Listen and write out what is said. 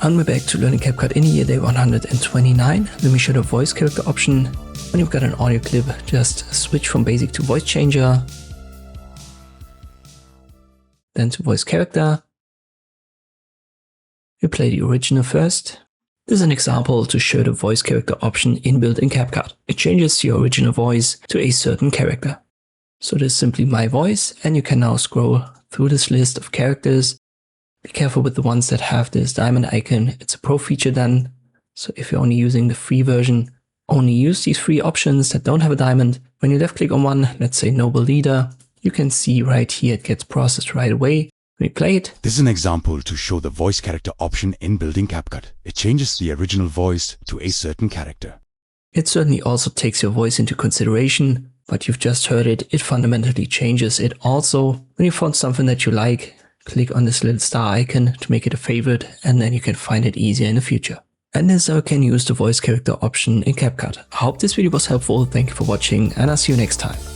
On my back to learning CapCut in here, day 129. Let me show the voice character option. When you've got an audio clip, just switch from basic to voice changer, then to voice character. You play the original first. This is an example to show the voice character option inbuilt in CapCut. It changes your original voice to a certain character. So this is simply my voice, and you can now scroll through this list of characters. Be careful with the ones that have this diamond icon. It's a pro feature then. So if you're only using the free version, only use these free options that don't have a diamond. When you left click on one, let's say Noble Leader, you can see right here it gets processed right away. When you play it. This is an example to show the voice character option inbuilt in CapCut. It changes the original voice to a certain character. It certainly also takes your voice into consideration, but you've just heard it. It fundamentally changes it also. When you found something that you like, click on this little star icon to make it a favorite, and then you can find it easier in the future. And this is how you can use the voice character option in CapCut. I hope this video was helpful. Thank you for watching, and I'll see you next time.